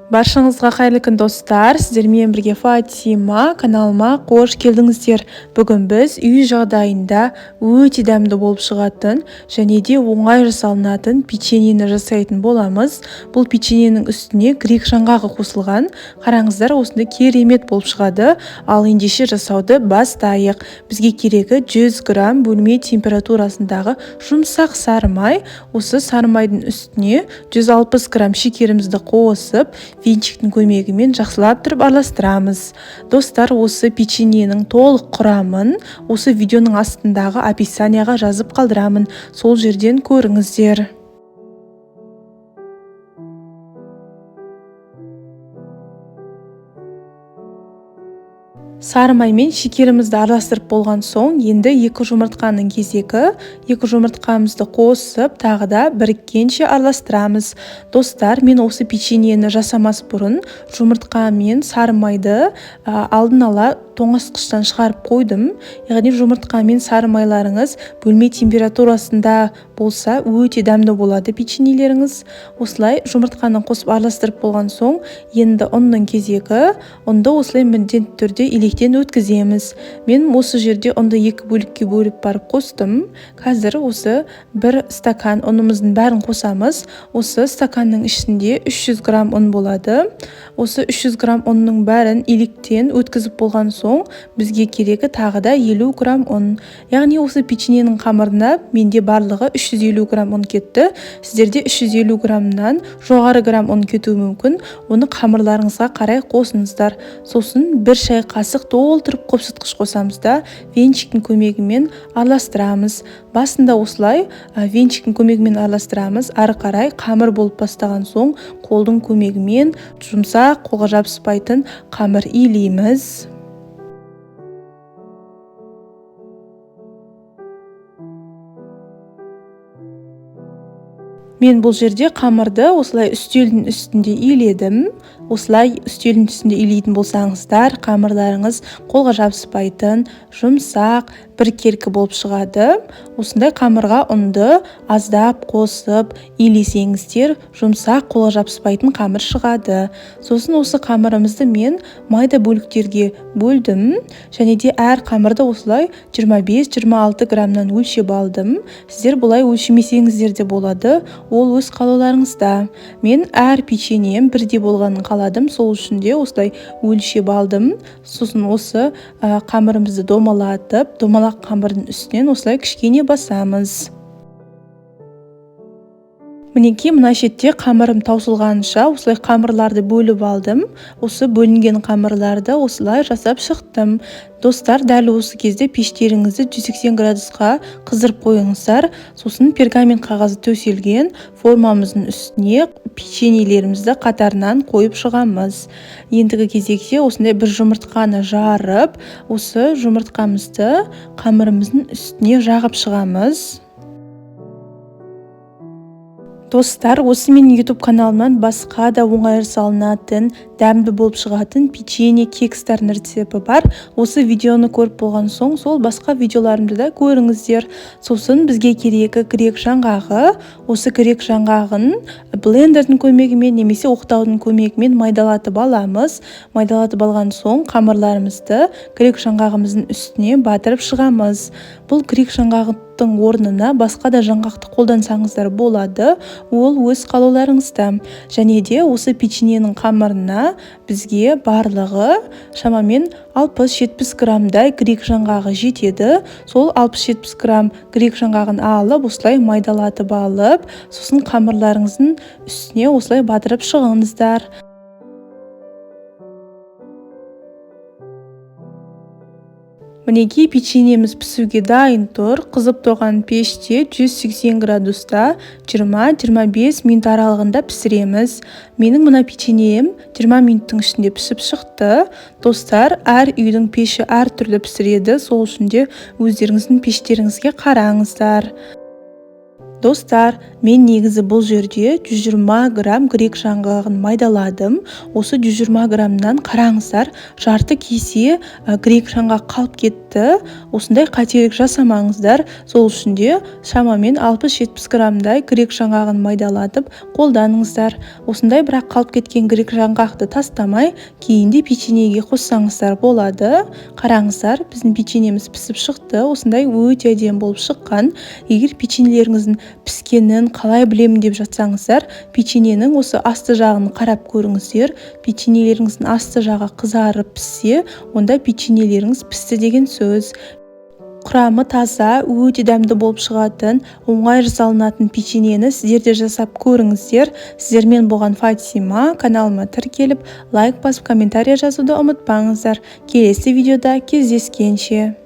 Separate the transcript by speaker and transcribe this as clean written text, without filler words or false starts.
Speaker 1: Баршаңызға қайырлы күн достар, сіздермен бірге Фатима каналыма қош келдіңіздер. Бүгін біз үй жағдайында өте дәмді болып шығатын және де оңай жасалынатын печеньені жасайтын боламыз. Бұл печеньенің үстіне грек жаңғағы қосылған. Қараңыздар, осындай керемет болып шығады. Ал ендеше жасауды бастайық. Бізге керегі 100 грамм бөлме температурасындағы жұмсақ сары май. Осы сары майдың үстіне 160 грамм шекерімізді қосып, венчиктің көмегімен жақсылап тұрып араластырамыз. Достар, осы печеньенің толық құрамын осы видеоның астындағы описанияға жазып қалдырамын. Сол жерден көріңіздер. Сары май мен шекерімізді араластырып болған соң, енді 2 жұмыртқаның кезегі. 2 жұмыртқамызды қосып, тағы да біріккенше араластырамыз. Достар, мен осы печеньені жасамас бұрын жұмыртқа мен сары майды алдын ала тоңазытқыштан шығарып қойдым. Яғни жұмыртқа мен сары майларыңыз бөлме температурасында болса, өте дәмді болады печеньелеріңіз. Осылай жұмыртқаны қосып араластырып болған соң, енді ұнның кезегі. Ұнды осылай міндетті түрде електен өткіземіз. Мен осы жерде ұнды 2 бөлікке бөліп барып қостым. Қазір осы 1 стакан ұнымыздың бәрін қосамыз. Осы стаканның ішінде 300 грамм ұн болады. Осы 300 грамм ұнның бәрін електен өткізіп болған соң, бізге керегі тағы да 50 грамм ұн. Яғни осы печеньенің қамырына менде барлығы 350 грамм ұн кетті. Сіздерде 350 граммнан жоғары грамм ұн кетуі мүмкін. Оны қамырларыңызға қарай қосыңыздар. Сосын 1 шай қасық толтырып қопсытқыш қосамыз да венчиктің көмегімен араластырамыз. Басында осылай венчиктің көмегімен араластырамыз. Ары қарай қамыр болып бастаған соң, қолдың көмегімен жұмсақ, қолға жабыспайтын қамыр илейміз. Мен бұл жерде қамырды осылай үстелдің үстінде иледім. Осылай үстелдің үстінде илейтін болсаңыздар, қамырларыңыз қолға жабыспайтын, жұмсақ, біркелкі болып шығады. Осындай қамырға ұнды аздап қосып илесеңіздер, жұмсақ, қолға жабыспайтын қамыр шығады. Сосын осы қамырымызды мен майда бөліктерге бөлдім, және де әр қамырды осылай 25-26 граммнан өлшеп алдым. Сіздер бұлай өлшемесеңіздер де болады. Ол өз қалауларыңызда. Мен әр печеньем бірдей болғанын қаладым, сол үшін де осылай өлшеп алдым. Сосын осы қамырымызды домалатып, домалақ қамырдың үстінен осылай кішкене басамыз. Мінекей, мына шетте қамырым таусылғанша осылай қамырларды бөліп алдым. Осы бөлінген қамырларды осылай жасап шықтым. Достар, дәл осы кезде пештеріңізді 180 градусқа қыздырып қойыңыздар. Сосын пергамент қағазы төселген формамыздың үстіне печеньелерімізді қатарынан қойып шығамыз. Ендігі кезекте осындай 1 жұмыртқаны жарып, осы жұмыртқамызды қамырымыздың үстіне жағып шығамыз. Достар, осы менің YouTube каналымнан басқа да оңай жасалынатын, дәмді болып шығатын печенье кекстардың рецепті бар. Осы видеоны көріп болған соң, сол басқа видеоларымды да көріңіздер. Сосын бізге керегі грек жаңғағы. Осы грек жаңғағын блендердің көмегімен немесе оқтаудың көмегімен майдалатып аламыз. Майдалатып алған соң, қамырларымызды грек жаңғағымыздың үстіне батырып шығамыз. Бұл грек жаңғақтың орнына басқа да жаңғақты қолдансаңыздар болады. Ол өз қалауларыңызда. Және де осы печеньенің қамырына бізге барлығы шамамен 60-70 граммдай грек жаңғағы жетеді. Сол 60-70 грамм грек жаңғағын алып, осылай майдалатып алып, сосын қамырларыңыздың үстіне осылай батырып шығыңыздар. Мінекей, печеньеміз пісуге дайын тұр. Қызып тұрған пеште 180 градуста 20-25 минут аралығында пісіреміз. Менің мына печеньем 20 минуттың ішінде пісіп шықты. Достар, әр үйдің пеші әр түрлі пісіреді. Сол үшін де өздеріңіздің пештеріңізге қараңыздар. Достар, мен негізі бұл жерде 120 грамм грек жаңғағын майдаладым. Осы 120 граммнан қараңыздар, жарты кесе грек жаңғақ қалып кетті. Осындай қателік жасамаңыздар. Сол үшін де шамамен 60-70 граммдай грек жаңғағын майдаладып қолданыңыздар. Осындай бірақ қалып кеткен грек жаңғақты тастамай, кейінде печеньеге қоссаңыздар болады. Қараңыздар, біздің печеньеміз пісіп шықты. Осындай өте әдемі болып шыққан. Егер печеньелеріңіздің піскенін қалай білемін деп жатсаңыздар, печеньенің осы асты жағын қарап көріңіздер. Печеньелеріңіздің асты жағы қызарып піссе, онда печеньелеріңіз пісті деген сөз. Құрамы таза, өте дәмді болып шығатын, оңай жасалынатын печеньені сіздер де жасап көріңіздер. Сіздермен болған Фатима. Каналыма тіркеліп, лайк басып, комментария жазуды ұмытпаңыздар. Келесі видеода кездескенше.